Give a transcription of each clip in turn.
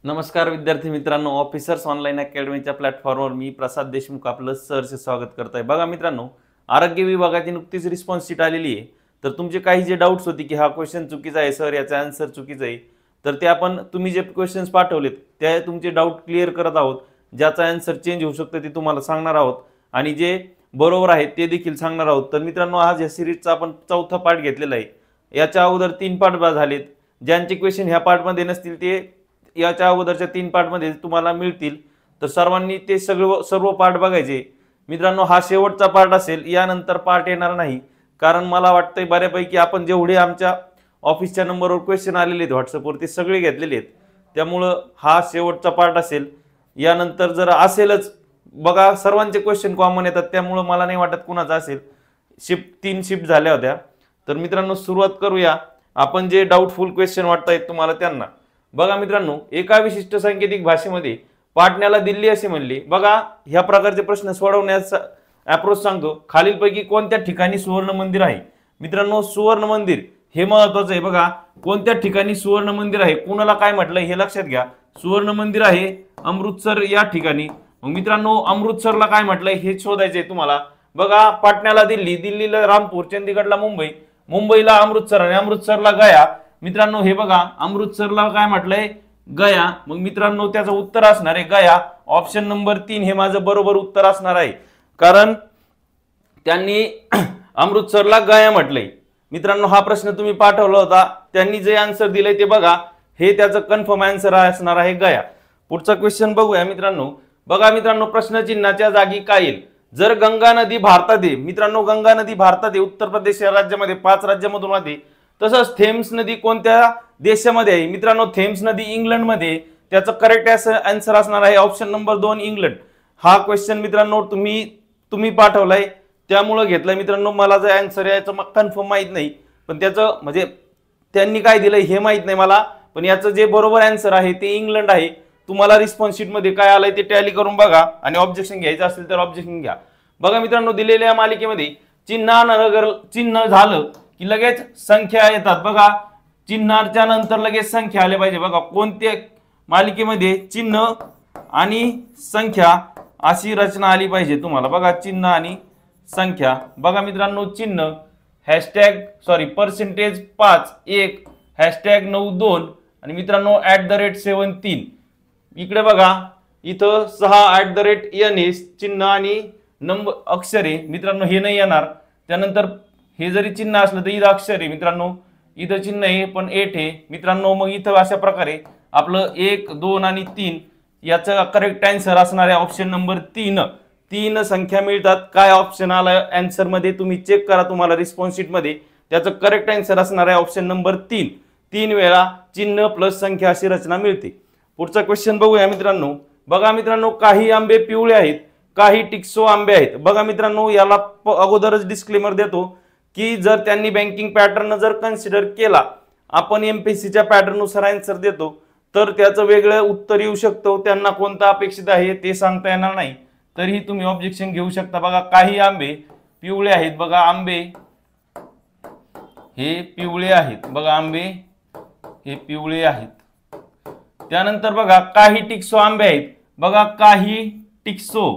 नमस्कार विद्यार्थी मित्रांनो, ऑफिसर्स ऑनलाईन अकॅडमीच्या प्लॅटफॉर्मवर मी प्रसाद देशमुख आपलं सहर्ष स्वागत करत आहे। बघा मित्रांनो, आरोग्य विभागाची नुकतीच रिस्पॉन्स शीट आलेली आहे। तर तुमचे काही जे डाउट्स होते की हा क्वेश्चन चुकीचा आहे सर, याचा आन्सर चुकीचा आहे, तर ते आपण तुम्ही जे क्वेश्चन्स पाठवलेत त्या तुमचे डाऊट क्लिअर करत आहोत। ज्याचा आन्सर चेंज होऊ शकतं ते तुम्हाला सांगणार आहोत आणि जे बरोबर आहे ते देखील सांगणार आहोत। तर मित्रांनो, आज या सिरीजचा आपण चौथा पार्ट घेतलेला आहे। याच्या अगोदर 3 पार्ट झालेत। ज्यांचे क्वेश्चन ह्या पार्टमध्ये नसतील ते याच्या अगोदरच्या 3 पार्टमध्ये तुम्हाला मिळतील। तर सर्वांनी ते सर्व पार्ट बघायचे। मित्रांनो, हा शेवटचा पार्ट असेल, यानंतर पार्ट येणार नाही, कारण मला वाटतंय बऱ्यापैकी आपण जेवढे आमच्या ऑफिसच्या नंबरवर क्वेश्चन आलेले आहेत व्हॉट्सअपवर ते सगळे घेतलेले आहेत। त्यामुळं हा शेवटचा पार्ट असेल। यानंतर जर असेलच, बघा सर्वांचे क्वेश्चन कॉमन येतात, त्यामुळं मला नाही वाटत कुणाचा असेल। 3 शिफ्ट झाल्या होत्या। तर मित्रांनो, सुरुवात करूया आपण जे डाऊटफुल क्वेश्चन वाटतायत तुम्हाला त्यांना। बघा मित्रांनो, एका विशिष्ट सांकेतिक भाषेमध्ये पाटण्याला दिल्ली असे म्हणले। बघा, ह्या प्रकारचे प्रश्न सोडवण्याचा अप्रोच सांगतो। खालीलपैकी कोणत्या ठिकाणी सुवर्ण मंदिर आहे? मित्रांनो, सुवर्ण मंदिर हे महत्त्वाचं आहे। बघा, कोणत्या ठिकाणी सुवर्ण मंदिर आहे, कोणाला काय म्हटलंय हे लक्षात घ्या। सुवर्ण मंदिर आहे अमृतसर या ठिकाणी। मग मित्रांनो, अमृतसरला काय म्हटलंय हे शोधायचंय तुम्हाला। बघा, पाटण्याला दिल्ली, दिल्लीला रामपूर, चंदीगडला मुंबई, मुंबईला अमृतसर आणि अमृतसरला गया। मित्रांनो, हे बघा, अमृतसरला काय म्हटलंय? गया। मग मित्रांनो, त्याचं उत्तर असणार आहे गया। ऑप्शन नंबर 3 हे माझं बरोबर उत्तर असणार आहे, कारण त्यांनी अमृतसरला गया म्हटलंय। मित्रांनो, हा प्रश्न तुम्ही पाठवला होता, त्यांनी जे आन्सर दिलंय ते बघा, हे त्याचं कन्फर्म आन्सर असणार आहे गया। पुढचा क्वेश्चन बघूया मित्रांनो। बघा मित्रांनो, प्रश्नचिन्हाच्या जागी काय येईल? जर गंगा नदी भारतात आहे, मित्रांनो गंगा नदी भारतात आहे, उत्तर प्रदेश या राज्यामध्ये 5 राज्यांमधून वाहते। तसंच थेम्स नदी कोणत्या देशामध्ये आहे? मित्रांनो, थेम्स नदी इंग्लंडमध्ये। त्याचं करेक्ट आन्सर असणार आहे ऑप्शन नंबर 2 इंग्लंड। हा क्वेश्चन मित्रांनो तुम्ही पाठवलाय त्यामुळे घेतलाय। मित्रांनो, मला जे आन्सर याचं कन्फर्म माहित नाही, पण त्याचं म्हणजे त्यांनी काय दिलंय हे माहित नाही मला, पण याचं जे बरोबर आन्सर आहे ते इंग्लंड आहे। तुम्हाला रिस्पॉन्स शीट मध्ये काय आलंय ते टॅली करून बघा आणि ऑब्जेक्शन घ्यायचं असेल तर ऑब्जेक्शन घ्या। बघा मित्रांनो, दिलेल्या मालिकेमध्ये चिन्ह झालं की लगेच संख्या येतात। बघा, चिन्हाच्या नंतर लगेच संख्या आल्या पाहिजे। बघा, कोणत्या मालिकेमध्ये चिन्ह आणि संख्या अशी रचना आली पाहिजे तुम्हाला। बघा, चिन्ह आणि संख्या। बघा मित्रांनो, चिन्ह %5 1 #9 2 आणि मित्रांनो @7 3। इकडे बघा, इथं 6 @NS चिन्ह आणि नंबर अक्षर आहे। मित्रांनो, हे नाही येणार। त्यानंतर हे जरी चिन्ह असलं तर इथं अक्षर आहे मित्रांनो, इथं चिन्ह आहे पण 8 आहे मित्रांनो। मग इथं अशा प्रकारे आपलं 1 2 आणि 3 याचा करेक्ट आन्सर असणार आहे ऑप्शन नंबर 3। 3 संख्या मिळतात। काय ऑप्शन आला आन्सर मध्ये तुम्ही चेक करा, तुम्हाला रिस्पॉन्स शीट मध्ये त्याचं करेक्ट आन्सर असणार आहे ऑप्शन नंबर 3। 3 वेळा चिन्ह प्लस संख्या अशी रचना मिळते। पुढचा क्वेश्चन बघूया मित्रांनो। बघा मित्रांनो, काही आंबे पिवळे आहेत, काही टिक्सो आंबे आहेत। बघा मित्रांनो, याला अगोदरच डिस्क्लेमर देतो की जर त्यांनी बँकिंग पॅटर्न जर कन्सिडर केला, आपण एमपीएससीच्या पॅटर्न नुसार आन्सर देतो, तर त्याचं वेगळं उत्तर येऊ शकतं। त्यांना कोणतं अपेक्षित आहे ते सांगता येणार नाही, तरीही तुम्ही ऑब्जेक्शन घेऊ शकता। बघा, काही आंबे पिवळे आहेत। बघा, आंबे हे पिवळे आहेत। बघा, आंबे हे पिवळे आहेत। त्यानंतर बघा, काही टिक्सो आंबे आहेत। बघा, काही टिक्सो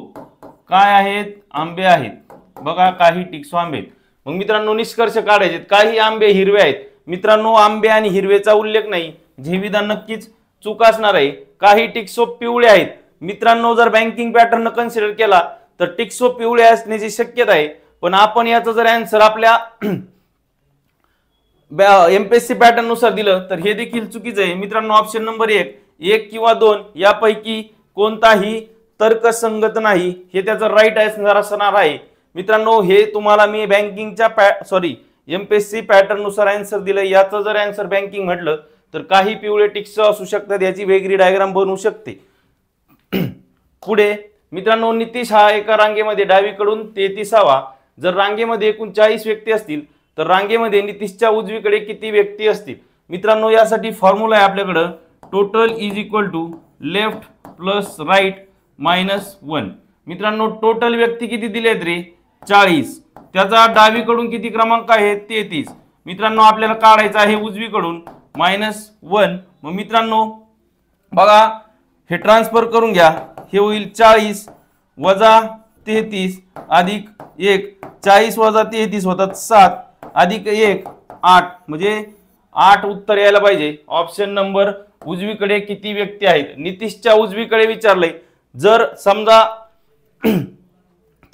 काय आहेत? आंबे आहेत। बघा, काही टिक्सो आंबे आहेत। मग मित्रांनो, निष्कर्ष काढायचे, काही आंबे हिरवे आहेत। मित्रांनो, आंबे आणि हिरवेचा उल्लेख नाही, हे विधान नक्कीच चूक असणार आहे। काही टिक्सो पिवळे आहेत। मित्रांनो, जर बँकिंग पॅटर्न कन्सिडर केला तर टिक्सो पिवळे असण्याची शक्यता आहे, पण आपण याचं जर आन्सर आपल्या एमपीएससी पॅटर्न नुसार दिलं तर हे देखील चुकीचं आहे। मित्रांनो, ऑप्शन नंबर 1 किंवा 2 यापैकी कोणताही तर्कसंगत नाही, हे त्याचं राईट आन्सर असणार आहे। मित्रांनो, हे तुम्हाला मी बँकिंगच्या एमपीएससी पॅटर्न नुसार आन्सर दिलं। याचं जर आन्सर बँकिंग म्हटलं तर काही पिवळे टिक्स असू शकतात, याची वेगळी डायग्राम बनवू शकते। पुढे मित्रांनो, नितीश हा एका रांगेमध्ये डावीकडून 33वा। जर रांगेमध्ये एकूण 40 व्यक्ती असतील तर रांगेमध्ये नितीशच्या उजवीकडे किती व्यक्ती असतील? मित्रांनो, यासाठी फॉर्म्युला आहे आपल्याकडं, total is equal to left plus right minus 1। मित्रांनो, टोटल व्यक्ती किती दिलेत रे? 40। त्याचा डावीकडून किती क्रमांक आहे? 33। मित्रांनो, आपल्याला काढायचं आहे उजवीकडून -1। मग मित्रांनो, बघा हे ट्रान्सफर करून घ्या, हे होईल 40 वजा 33 अधिक 1, 40 वजा 33 होतात 7 अधिक 1 8, म्हणजे 8 उत्तर यायला पाहिजे। ऑप्शन नंबर उजवीकडे किती व्यक्ती आहेत, नितीशच्या उजवीकडे विचारलंय। जर समजा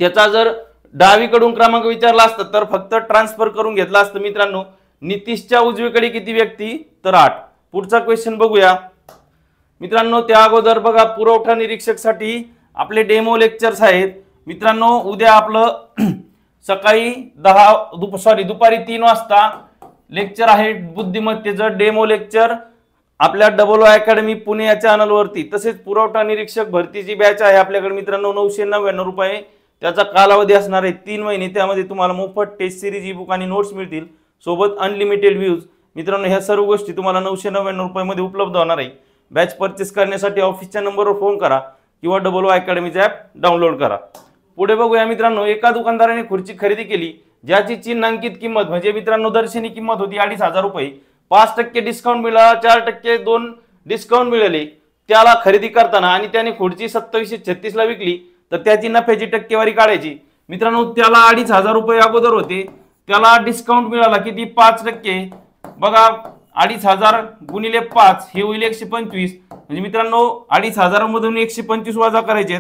त्याचा जर डावीकडून क्रमांक विचारला असता तर फक्त ट्रान्सफर करून घेतला असतं मित्रांनो। नितीशच्या उजवीकडे किती व्यक्ती, तर 8। पुढचा क्वेश्चन बघूया मित्रांनो। त्या अगोदर बघा पुरवठा निरीक्षकसाठी आपले डेमो लेक्चर्स आहेत मित्रांनो। उद्या आपलं सकाळी दुपारी 3 वाजता लेक्चर आहे बुद्धिमत्तेचं डेमो लेक्चर आपल्या डबल अकॅडमी पुणे या चॅनलवरती। तसेच पुरवठा निरीक्षक भरतीची बॅच आहे आपल्याकडे मित्रांनो 999 रुपये त्याचा कालावधी असणार आहे 3 महिने। त्यामध्ये तुम्हाला मोफत टेस्ट सिरीज ई बुक आणि नोट्स मिळतील, सोबत अनलिमिटेड व्ह्यूज मित्रांनो। ह्या सर्व गोष्टी तुम्हाला 999 रुपयामध्ये उपलब्ध होणार आहे। बॅच परचेस करण्यासाठी ऑफिसच्या नंबरवर फोन करा किंवा डबल अकॅडमीचा ॲप डाउनलोड करा। पुढे बघूया मित्रांनो, एका दुकानदाराने खुर्ची खरेदी केली ज्याची चिन्हांकित किंमत म्हणजे मित्रांनो दर्शनी किंमत होती 2,500 रुपये। 5% डिस्काउंट मिळाला, 4% 2 डिस्काउंट मिळाले त्याला खरेदी करताना, आणि त्याने खुर्ची 2736 ला विकली तर त्याची नफ्याची टक्केवारी काढायची। मित्रांनो त्याला 2,500 रुपये अगोदर होते, त्याला डिस्काउंट मिळाला किती 5%। बघा 2,500 गुणिले 5 हे होईल 125, म्हणजे मित्रांनो 2,500 मधून 125 वजा करायचे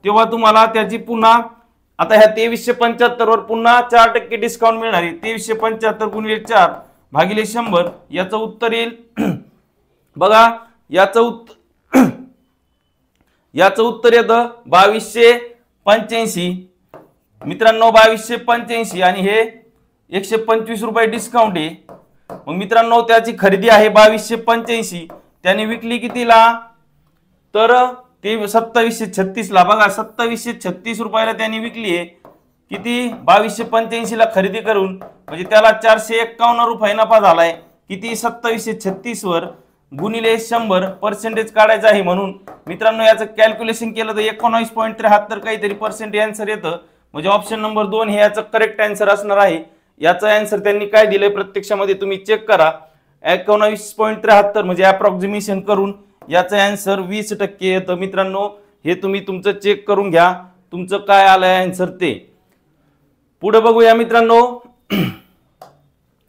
तेव्हा तुम्हाला त्याची पुन्हा आता ह्या 2375 वर पुन्हा 4% डिस्काउंट मिळणार आहे। 2375 गुणिले 4 भागिले 100 याचं उत्तर येईल बघा याचं उत्तर येतं 2285 मित्रांनो 2285, आणि हे 125 रुपये डिस्काउंट आहे। मग मित्रांनो त्याची खरेदी आहे 2285, त्याने विकली कितीला तर ते 2736 ला। बघा 2736 रुपयाला त्यांनी विकली आहे किती 2285 ला खरेदी करून, म्हणजे त्याला 451 रुपये नफा झालाय। किती 2736 वर गुणिले 100 पर्सेंटेज काढायचं आहे, म्हणून मित्रांनो याचं कॅल्क्युलेशन केलं तर 19.73 काहीतरी पर्सेंट आन्सर येतं, म्हणजे ऑप्शन नंबर 2 हे याचं करेक्ट आन्सर असणार आहे। याचं आन्सर त्यांनी काय दिलंय प्रत्यक्षामध्ये तुम्ही चेक करा 19.73 म्हणजे अप्रॉक्सिमेशन करून याचं आन्सर 20% येतं मित्रांनो। हे तुम्ही तुमचं चेक करून घ्या तुमचं काय आलंय आन्सर ते। पुढे बघूया मित्रांनो,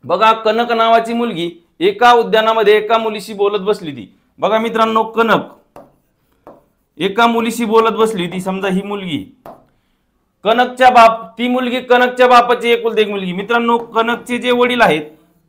बघा कनक नावाची मुलगी एका उद्यानामध्ये एका मुलीशी बोलत बसली ती। बघा मित्रांनो कनक एका मुलीशी बोलत बसली ती, समजा ही मुलगी कनकच्या ती मुलगी कनकच्या बापाची एकुलती एक मुलगी। मित्रांनो कनकचे जे वडील आहेत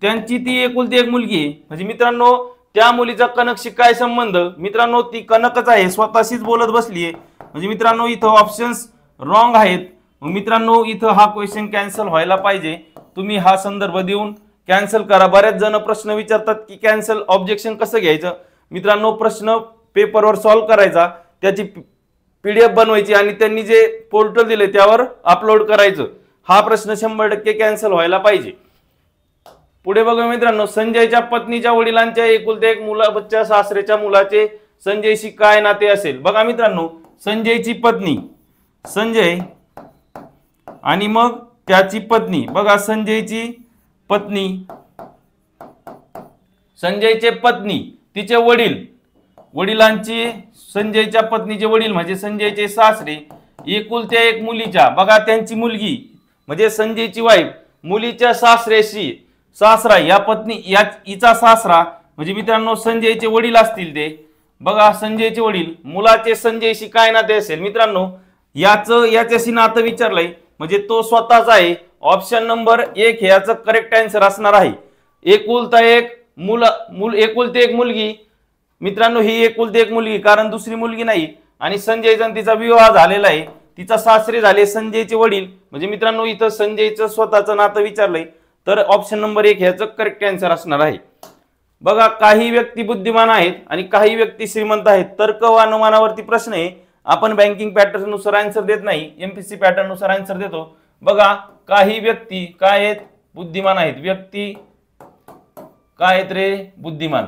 त्यांची ती एकुलती एक मुलगी आहे, म्हणजे मित्रांनो त्या मुलीचा कनकशी काय संबंध, मित्रांनो ती कनकच आहे स्वतःशीच बोलत बसली आहे, म्हणजे मित्रांनो इथं ऑप्शन्स रॉंग आहेत। मग मित्रांनो इथं हा क्वेश्चन कॅन्सल व्हायला पाहिजे, तुम्ही हा संदर्भ देऊन कॅन्सल करा। बरेच जण प्रश्न विचारतात की कॅन्सल ऑब्जेक्शन कसं घ्यायचं। मित्रांनो प्रश्न पेपरवर सॉल्व्ह करायचा, त्याची PDF बनवायची आणि त्यांनी जे पोर्टल दिले त्यावर अपलोड करायचं। हा प्रश्न 100% कॅन्सल व्हायला पाहिजे। पुढे बघा मित्रांनो, संजयच्या पत्नीच्या वडिलांच्या एकुलत्या एक मुलाच्या सासरेच्या मुलाचे संजयशी काय नाते असेल। बघा मित्रांनो संजयची पत्नी संजय आणि मग त्याची पत्नी, बघा संजयची पत्नी संजयचे पत्नी तिचे वडिलांची संजयच्या पत्नीचे वडील म्हणजे संजयचे सासरे एकुलत्या एक मुलीच्या, बघा त्यांची मुलगी म्हणजे संजयची वाईफ मुलीच्या सासरा या पत्नी हिचा सासरा म्हणजे मित्रांनो संजयचे वडील असतील ते। बघा संजयचे वडील मुलाचे संजयशी काय नाते असेल, मित्रांनो याच्याशी नातं विचारलंय म्हणजे तो स्वतःच आहे। ऑप्शन नंबर 1 हे याचं करेक्ट आन्सर असणार आहे। एकुलता एक एकुलती एक मुलगी मित्रांनो ही एकुलती एक मुलगी कारण दुसरी मुलगी नाही, आणि संजयचा तिचा विवाह झालेला आहे, तिचा सासरे झाले संजयचे वडील, म्हणजे मित्रांनो इथं संजयचं स्वतःचं नातं विचारलंय तर ऑप्शन नंबर 1 ह्याचं करेक्ट आन्सर असणार आहे। बघा काही व्यक्ती बुद्धिमान आहेत आणि काही व्यक्ती श्रीमंत आहेत। तर्क व अनुमानावरती प्रश्न आहे, आपण बँकिंग पॅटर्न नुसार आन्सर देत नाही, MPSC पॅटर्न नुसार आन्सर देतो। बघा काही व्यक्ती काय आहेत बुद्धिमान आहेत, व्यक्ती काय आहेत रे बुद्धिमान।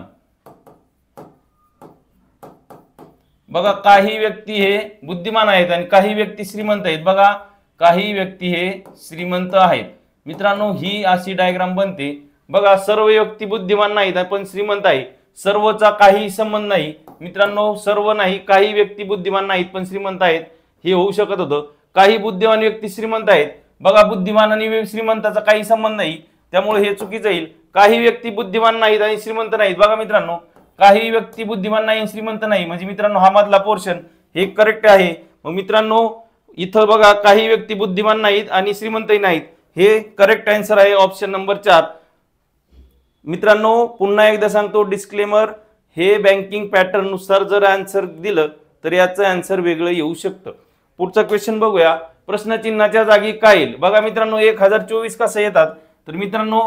बघा काही व्यक्ती हे बुद्धिमान आहेत आणि काही व्यक्ती श्रीमंत आहेत। बघा काही व्यक्ती हे श्रीमंत आहेत मित्रांनो, ही अशी डायग्राम बनते। बघा सर्व व्यक्ती बुद्धिमान नाहीत पण श्रीमंत आहे, सर्वचा काही संबंध नाही मित्रांनो, सर्व नाही, काही व्यक्ती बुद्धिमान नाहीत पण श्रीमंत आहेत हे होऊ शकत होतं. काही बुद्धिमान व्यक्ती श्रीमंत आहेत, बघा बुद्धिमान आणि श्रीमंताचा काही संबंध नाही, त्यामुळे हे चुकीचं येईल. काही व्यक्ती बुद्धिमान नाहीत आणि श्रीमंत नाहीत, बघा मित्रांनो काही व्यक्ती बुद्धिमान नाही आणि श्रीमंत नाही म्हणजे मित्रांनो हा मधला पोर्शन हे करेक्ट आहे. मग मित्रांनो इथं बघा काही व्यक्ती बुद्धिमान नाहीत आणि श्रीमंतही नाहीत, हे करेक्ट आन्सर आहे ऑप्शन नंबर 4. मित्रांनो पुन्हा एकदा सांगतो डिस्क्लेमर, हे बँकिंग पॅटर्न नुसार जर आन्सर दिलं तर याचं आन्सर वेगळं येऊ शकतं. पुढचा क्वेश्चन बघूया. प्रश्नचिन्हाच्या जागी काय येईल? बघा मित्रांनो 1024 कसं येतात तर मित्रांनो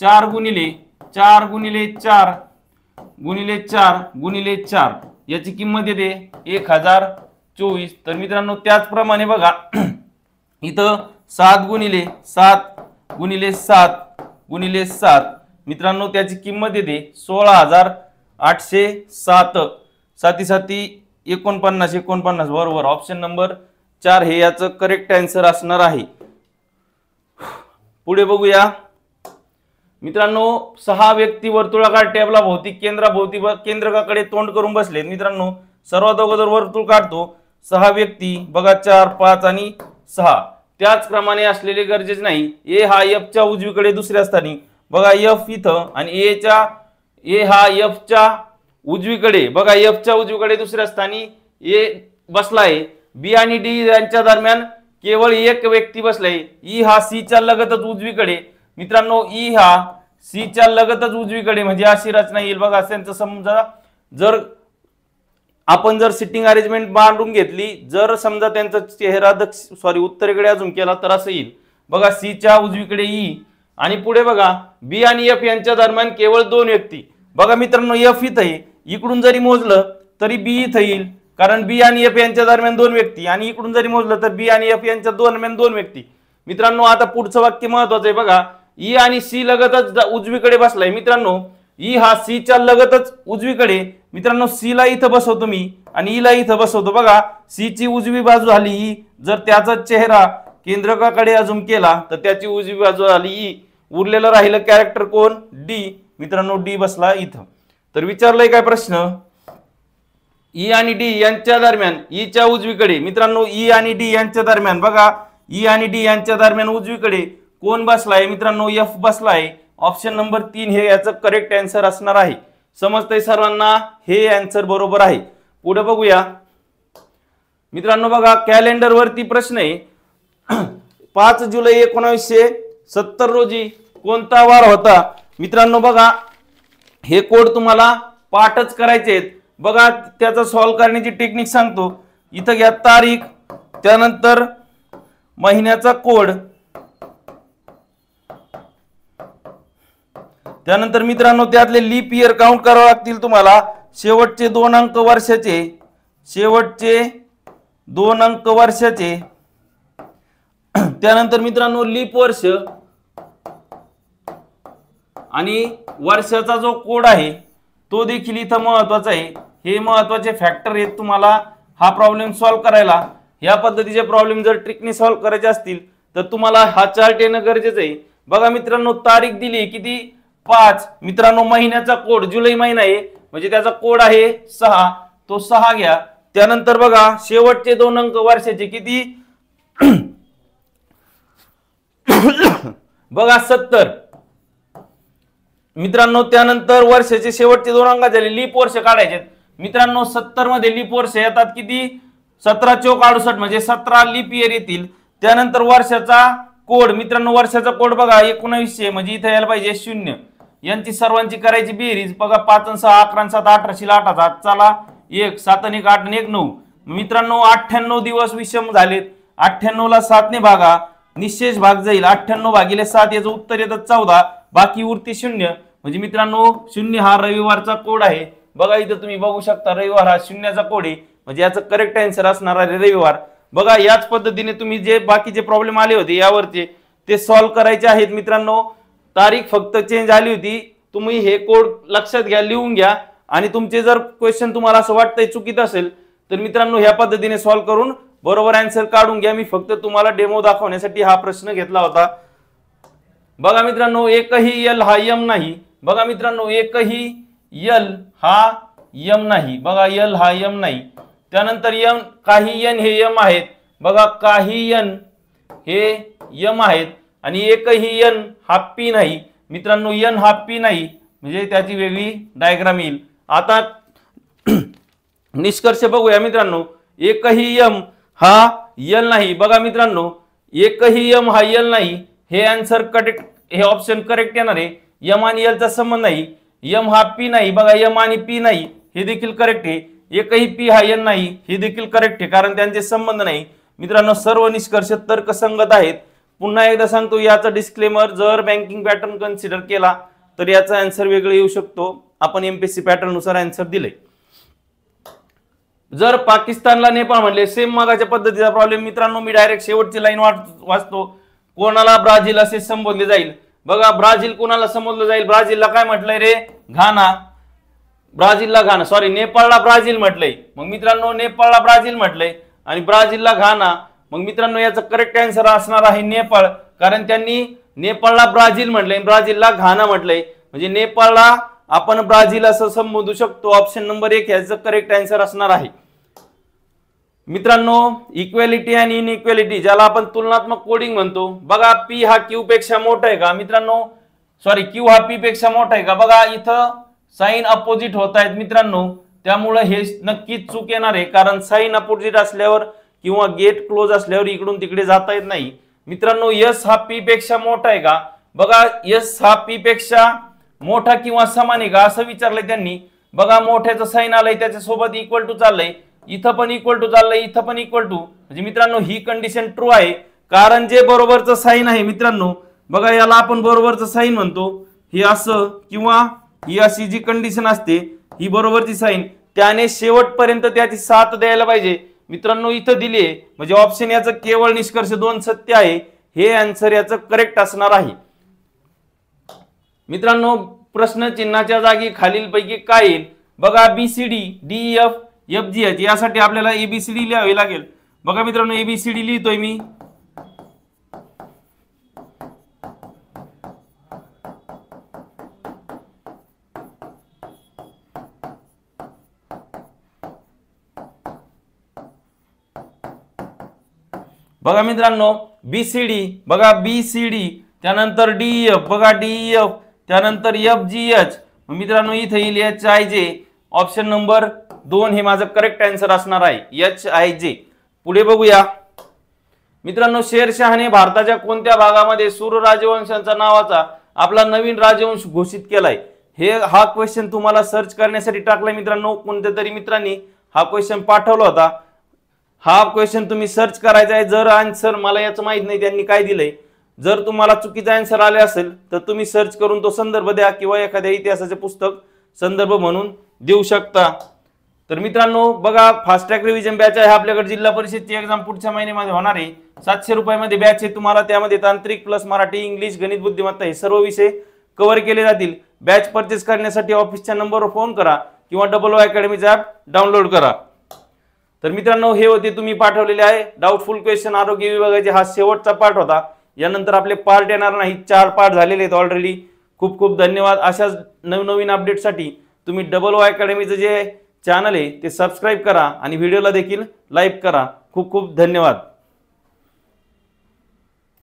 4 गुणिले 4 गुणिले 4 गुणिले 4 गुणिले 4 याची किंमत येते 1024. तर मित्रांनो त्याचप्रमाणे बघा इथं 7 गुणिले 7 गुणिले 7 गुणिले 7 मित्रांनो त्याची किंमत येते 16,807. 7 7 49 49 बरोबर ऑप्शन नंबर 4 हे याचं करेक्ट आन्सर असणार आहे. पुढे बघूया मित्रांनो 6 व्यक्ती वर्तुळाकार टेबला भोवती केंद्राभोवती केंद्रकाकडे तोंड करून बसले. मित्रांनो सर्वात अगोदर वर्तुळ काढतो. 6 व्यक्ती बघा 4 5 आणि 6 त्याच क्रमाने असलेले गरजेचे नाही. ए हा एफ च्या उजवीकडे दुसऱ्या स्थानी, बघा एफ इथं आणि ए हा एफ च्या उजवीकडे, बघा एफ च्या उजवीकडे दुसऱ्या स्थानी ए बसलाय. बी आणि डी यांच्या दरम्यान केवळ एक व्यक्ती बसलाय. ई हा सी च्या लगतच उजवीकडे, मित्रांनो ई हा सी च्या लगतच उजवीकडे म्हणजे अशी रचना येईल. बघा त्यांचं समजा जर आपण जर सिटिंग अरेंजमेंट मांडून घेतली, जर समजा त्यांचा चेहरा उत्तरेकडे अजून केला तर असं येईल. बघा सी च्या उजवीकडे ई आणि पुढे बघा बी आणि एफ यांच्या दरम्यान केवळ 2 व्यक्ती. बघा मित्रांनो एफ इथं आहे, इकडून जरी मोजलं तरी बी इथं येईल कारण बी आणि एफ यांच्या दरम्यान 2 व्यक्ती आणि इकडून जरी मोजलं तर बी आणि एफ यांच्या दरम्यान 2 व्यक्ती. मित्रांनो आता पुढचं वाक्य महत्वाचं आहे. बघा ई आणि सी लगतच उजवीकडे बसलाय. मित्रांनो ई हा सी च्या लगतच उजवीकडे, मित्रांनो सी ला इथं बसवतो मी आणि ई ला इथं बसवतो. बघा सी ची उजवी बाजू झाली ई, जर त्याचा चेहरा केंद्रकाकडे अजून केला तर त्याची उजवी बाजू झाली ई. उरलेलं राहिलं कॅरेक्टर कोण? डी. मित्रांनो डी बसला इथं. तर विचारलंय काय प्रश्न, ई आणि डी यांच्या दरम्यान, ई च्या उजवीकडे, मित्रांनो ई आणि डी यांच्या दरम्यान, बघा ई आणि डी यांच्या दरम्यान उजवीकडे कोण बसलाय? मित्रांनो एफ बसलाय. ऑप्शन नंबर 3 हे याचं करेक्ट आन्सर असणार आहे. समजतंय सर्वांना? हे आन्सर बरोबर आहे. पुढे बघूया मित्रांनो, बघा कॅलेंडर वरती प्रश्न आहे 5 जुलै 1970 रोजी कोणता वार होता? मित्रांनो बघा हे कोड तुम्हाला पाठच करायचे आहेत. बघा त्याचा सॉल्व्ह करण्याची टेक्निक सांगतो. इथं घ्या तारीख, त्यानंतर महिन्याचा कोड, त्यानंतर मित्रांनो त्यातले लीप इयर काउंट करावे लागतील तुम्हाला. शेवटचे 2 अंक वर्षाचे, शेवटचे 2 अंक वर्षाचे, त्यानंतर मित्रांनो लीप वर्ष आणि वर्षाचा जो कोड आहे तो देखील इथं महत्वाचा आहे. हे महत्वाचे फॅक्टर आहेत तुम्हाला हा प्रॉब्लेम सॉल्व्ह करायला. या पद्धतीचे प्रॉब्लेम जर ट्रिकने सॉल्व्ह करायचे असतील तर तुम्हाला हा चार्ट येणं गरजेचं आहे. बघा मित्रांनो तारीख दिली किती 5, मित्रांनो महिन्याचा कोड जुलै महिना आहे म्हणजे त्याचा कोड आहे 6, तो 6 घ्या. त्यानंतर बघा शेवटचे 2 अंक वर्षाचे किती बघा 70, मित्रांनो त्यानंतर वर्षाचे शेवटचे 2 अंक झाले, लीप वर्ष काढायचे. मित्रांनो 70 मध्ये लीप वर्ष येतात किती 17 चौक 68 म्हणजे 17 लीप इयर येतील. त्यानंतर वर्षाचा कोड, मित्रांनो वर्षाचा कोड बघा 1900 म्हणजे इथे यायला पाहिजे 0. यांची सर्वांची करायची बेरीज बघा 5 आणि 6 11 आणि 7 18 8 चला 1 7 आणि 1 8 आणि 1 9. मित्रांनो 98 दिवस विषम झालेत. 98 ला 7 ने भागा, निशेष भाग जाईल 98 भागिले 7 याचं उत्तर येतं 14, बाकी उरते 0 म्हणजे मित्रांनो 0 हा रविवारचा कोड आहे. बघा इथं तुम्ही बघू शकता रविवार हा 0चा कोड आहे म्हणजे याचं करेक्ट आन्सर असणार आहे रविवार. बघा याच पद्धतीने तुम्ही जे बाकीचे प्रॉब्लेम आले होते यावरचे ते सॉल्व्ह करायचे आहेत. मित्रांनो तारीख फक्त चेंज आली होती, तुम्ही हे कोड लक्षात घ्या, लिहून घ्या आणि तुमचे जर क्वेश्चन तुम्हाला असं वाटतंय चुकीत असेल तर मित्रांनो ह्या पद्धतीने सॉल्व्ह करून बरोबर आन्सर काढून घ्या. मी फक्त तुम्हाला डेमो दाखवण्यासाठी हा प्रश्न घेतला होता. बघा मित्रांनो एकही एल हा एम नाही. बघा मित्रांनो एकही यल हा यम नाही, बघा यल हा यम नाही. त्यानंतर यम, काही यन हे यम आहेत, बघा काही यन हे यम आहेत आणि एकही यन हा पी नाही. मित्रांनो यन हा पी नाही म्हणजे त्याची वेगळी डायग्राम येईल. आता निष्कर्ष बघूया मित्रांनो. एकही यम हा यल नाही, बघा मित्रांनो एकही यम हा यल नाही, हे आन्सर करेक्ट, हे ऑप्शन करेक्ट येणार आहे. यम आणि यलचा संबंध नाही. यम हा पी नाही, बघा यम आणि पी नाही हे देखील करेक्ट आहे. एकही पी हा एन नाही हे देखील करेक्ट आहे, कारण त्यांचे संबंध नाही. मित्रांनो सर्व निष्कर्ष तर्कसंगत आहेत. पुन्हा एकदा सांगतो याचा डिस्क्लेमर, जर बँकिंग पॅटर्न कन्सिडर केला तर याचा आन्सर वेगळं येऊ शकतो. आपण एमपीएससी पॅटर्न नुसार आन्सर दिले. जर पाकिस्तानला नेपाळ म्हणले, सेम मागाच्या पद्धतीचा प्रॉब्लेम. मित्रांनो मी डायरेक्ट शेवटची लाईन वाचतो. कोणाला ब्राझील असे संबोधले जाईल, बघा ब्राझील कोणाला संबोधलं जाईल. ब्राझीलला काय म्हटलंय रे, घाना. ब्राझीलला घाना, सॉरी नेपाळला ब्राझील म्हटलंय. मग मित्रांनो नेपाळला ब्राझील म्हटलंय आणि ब्राझीलला घाना. मग मित्रांनो याचं करेक्ट आन्सर असणार आहे नेपाळ, कारण त्यांनी नेपाळला ब्राझील म्हटलंय, ब्राझीलला घाना म्हटलंय. म्हणजे नेपाळला आपण ब्राझील असं संबोधू शकतो. ऑप्शन नंबर 1 याचं करेक्ट आन्सर असणार आहे. मित्रांनो इक्वॅलिटी आणि इनइक्वॅलिटी, ज्याला आपण तुलनात्मक कोडिंग म्हणतो, बघा पी हा क्यू पेक्षा मोठा आहे का मित्रांनो, सॉरी क्यू हा पी पेक्षा मोठा आहे का. बघा इथं साइन अपोजिट होत आहेत मित्रांनो, त्यामुळे हे नक्कीच चूक येणार आहे, कारण साइन अपोजिट असल्यावर किंवा गेट क्लोज असल्यावर इकडून तिकडे जाता येत नाही. मित्रांनो यस हा पी पेक्षा मोठा आहे का, बघा यस हा पी पेक्षा मोठा किंवा समान आहे का असं विचारलंय त्यांनी. बघा मोठ्याचं साइन आलंय, त्याच्यासोबत इक्वल टू चाललंय, इथं पण इक्वल टू चाललंय, इथं पण इक्वल टू. म्हणजे मित्रांनो ही कंडिशन ट्रू आहे, कारण जे बरोबरचं साइन आहे मित्रांनो, बघा याला आपण बरोबरचं साइन म्हणतो. हे असं किंवा ही अशी जी कंडिशन असते ही बरोबरची साइन, त्याने शेवटपर्यंत त्याची साथ द्यायला पाहिजे. मित्रांनो इथं दिली आहे, म्हणजे ऑप्शन याचं केवळ निष्कर्ष 2 सत्य आहे, हे आन्सर याचं करेक्ट असणार आहे. मित्रांनो प्रश्न चिन्हाच्या जागी खालीलपैकी काय येईल, बघा BCD D F F G H, यासाठी आपल्याला एबीसीडी लिहावी लागेल. बघा मित्रांनो एबीसीडी लिहितोय मी. बघा मित्रांनो बीसीडी, बघा बीसीडी, त्यानंतर डीएफ, बघा डीएफ, त्यानंतर एफ जी एच. मित्रांनो इथे येईल एच आय जे. ऑप्शन नंबर 2 हे माझं करेक्ट आन्सर असणार आहे, एच आय जे. पुढे बघूया मित्रांनो, शेरशहाने भारताच्या कोणत्या भागामध्ये सूर राजवंशांचा नावाचा आपला नवीन राजवंश घोषित केलाय. हा क्वेश्चन तुम्हाला सर्च करण्यासाठी टाकलाय मित्रांनो. कोणत्या तरी मित्रांनी हा क्वेश्चन पाठवला होता. हा क्वेश्चन तुम्ही सर्च करायचा आहे. जर आन्सर मला याचं माहित नाही त्यांनी काय दिलंय, जर तुम्हाला चुकीचा आन्सर आले असेल तर तुम्ही सर्च करून तो संदर्भ द्या किंवा एखाद्या इतिहासाचे पुस्तक संदर्भ म्हणून देऊ शकता. तर मित्रांनो बघा फास्ट ट्रॅक रिव्हिजन बॅच आहे आपल्याकडे. जिल्हा परिषदची एक्झाम पुढच्या महिन्यामध्ये होणार आहे. 700 रुपयामध्ये बॅच आहे तुम्हाला. त्यामध्ये तांत्रिक प्लस मराठी, इंग्लिश, गणित, बुद्धिमत्ता हे सर्व विषय कव्हर केले जातील. बॅच परचेस करण्यासाठी ऑफिसच्या नंबरवर फोन करा किंवा डबल अकॅडमीचा ॲप डाउनलोड करा. तर मित्रांनो हे होते तुम्ही पाठवलेले आहे डाऊटफुल क्वेश्चन. आरोग्य विभागाचे हा शेवटचा पार्ट होता. यानंतर आपले पार्ट येणार नाही, 4 पार्ट झालेले आहेत ऑलरेडी. खूप खूप धन्यवाद. अशाच नवनवीन अपडेटसाठी तुम्ही डबल अकॅडमीचं जे चॅनल आहे ते सबस्क्राईब करा आणि व्हिडिओला देखील लाईक करा. खूप खूप धन्यवाद.